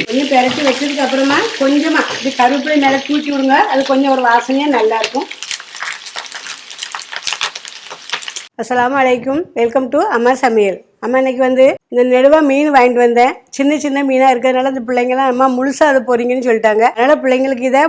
கொஞ்சம் பெரட்டி வச்சதுக்கு அப்புறமா கொஞ்சமா இது கருவேப்பிலை மேலே தூக்கி விடுங்க. அது கொஞ்சம் ஒரு வாசனையா நல்லா இருக்கும். அஸ்ஸலாமு அலைக்கும். வெல்கம் டு அம்மா சமையல். அம்மா இன்னைக்கு இந்த நெடுவா மீன் வாங்கிட்டு வந்தேன். சின்ன சின்ன மீனாக இருக்கிறதுனால இந்த பிள்ளைங்களாம் அம்மா முழுசாக அதை பொறிங்கன்னு சொல்லிட்டாங்க. அதனால் பிள்ளைங்களுக்கு இதை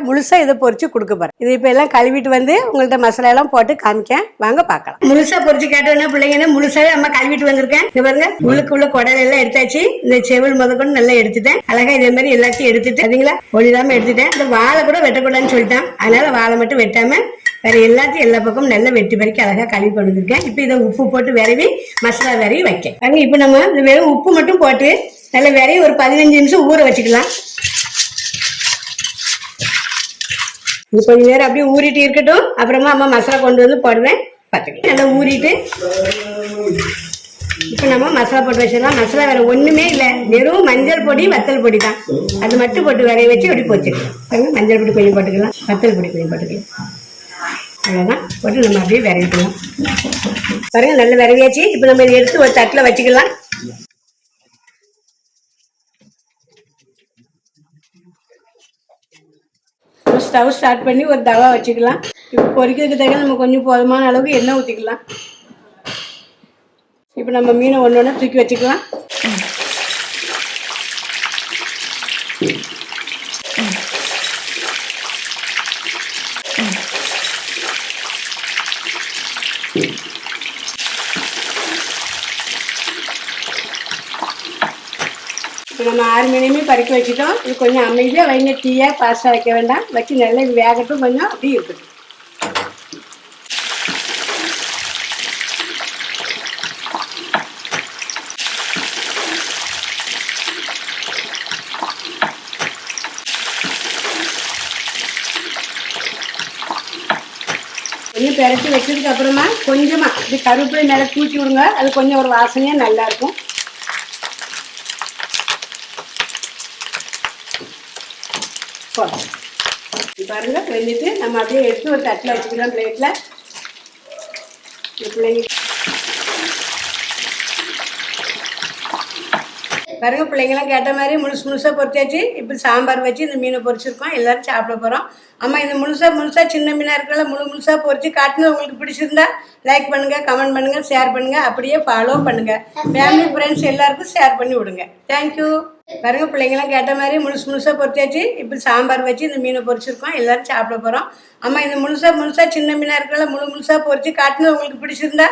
பொறிச்சு கொடுக்க போகிறேன். இது இப்போ எல்லாம் கழுவிட்டு உங்கள்கிட்ட மசாலா எல்லாம் போட்டு காமிக்கேன். வாங்க பார்க்கலாம். முழுசாக பொறிச்சு கேட்டோன்னா பிள்ளைங்க முழுசாவே அம்மா கழுவிட்டு வந்திருக்கேன். இது பாருங்க, உள்ளுக்குள்ள குடல் எல்லாம் எடுத்தாச்சு. இந்த செவில் முதற்கொண்டு நல்லா எடுத்துட்டேன். அழகா இதே மாதிரி எல்லாத்தையும் எடுத்துட்டு அதுங்களா ஒளிதாம எடுத்துட்டேன். இந்த வாழை கூட வெட்டக்கூடாதுன்னு சொல்லிட்டான். அதனால வாழை மட்டும் வெட்டாம வேற எல்லாத்தையும் எல்லா பக்கமும் நல்லா வெட்டி பறிக்க அழகா கழுவி கொண்டு வந்திருக்கேன். இப்போ இதை உப்பு போட்டு விரவி மசாலா விரவி வைக்க. இப்போ நம்ம இந்த வெறும் உப்பு மட்டும் போட்டு நல்லா விரவி ஒரு 15 நிமிஷம் ஊற வச்சுக்கலாம். இது கொஞ்சம் நேரம் அப்படியே ஊறிட்டு இருக்கட்டும். அப்புறமா அம்மா மசாலா கொண்டு வந்து போடுவேன். பார்த்துக்கலாம். நல்லா ஊறிட்டு இப்போ நம்ம மசாலா போட்டு வச்சிடலாம். மசாலா வேற ஒண்ணுமே இல்லை, வெறும் மஞ்சள் பொடி வத்தல் பொடி தான். அது மட்டும் போட்டு விரைய வச்சு அப்படி போச்சுக்கலாம். மஞ்சள் பொடி கொஞ்சம் போட்டுக்கலாம், வத்தல் பொடி கொஞ்சம் போட்டுக்கலாம். அவ்வளோதான் போட்டு நம்ம அப்படியே விரவிக்கலாம். பாருங்க நல்லா விரவியாச்சு. இப்போ நம்ம இதை எடுத்து ஒரு தட்டில் வச்சுக்கலாம். ஸ்டவ் ஸ்டார்ட் பண்ணி ஒரு தவா வச்சுக்கலாம். இப்போ பொரிக்கிறதுக்கு தக்க நம்ம கொஞ்சம் போதுமான அளவுக்கு எண்ணெய் ஊற்றிக்கலாம். இப்போ நம்ம மீனை ஒன்று ஒன்று தூக்கி வச்சுக்கலாம். இப்போ நம்ம 6 மீனையுமே பறிக்க வச்சுட்டோம். இது கொஞ்சம் அமைதியாக வைங்க, டீயாக பாஸ்டாக வைக்க வேண்டாம். வச்சு நல்லா இது வேகட்டும், கொஞ்சம் அப்படி இருக்குது. கொஞ்சம் பெரட்டி வச்சதுக்கு அப்புறமா கொஞ்சமா இது கருவேப்பிலை மேலே தூக்கி விடுங்க. அது கொஞ்சம் ஒரு வாசனையா நல்லா இருக்கும். பாருங்க வெந்துட்டு நம்ம அப்படியே எடுத்து ஒரு தட்டில் வச்சுக்கலாம். பிளேட்ல பிள்ளைங்க பாருங்க, பிள்ளைங்களாம் கேட்ட மாதிரி முழுசாக பொரிச்சாச்சு. இப்போ சாம்பார் வச்சு இந்த மீனை பொரிச்சிருக்கோம். எல்லாரும் சாப்பிட போகிறோம். அம்மா இந்த முழுசாக சின்ன மீனாக இருக்கல முழுசாக பொரிச்சு காட்டினது உங்களுக்கு பிடிச்சிருந்தா லைக் பண்ணுங்க, கமெண்ட் பண்ணுங்க, ஷேர் பண்ணுங்க, அப்படியே ஃபாலோ பண்ணுங்க. ஃபேமிலி ஃப்ரெண்ட்ஸ் எல்லாருக்கும் ஷேர் பண்ணி விடுங்க. தேங்க்யூ. பாருங்க, பிள்ளைங்களாம் கேட்ட மாதிரி முழுசாக பொரிச்சாச்சு. இப்போ சாம்பார் வச்சு இந்த மீனை பொரிச்சிருக்கோம். எல்லாரும் சாப்பிட போகிறோம். அம்மா இந்த முழுசாக சின்ன மீனாக இருக்கல முழுசாக பொரிச்சு காட்டினது உங்களுக்கு பிடிச்சிருந்தா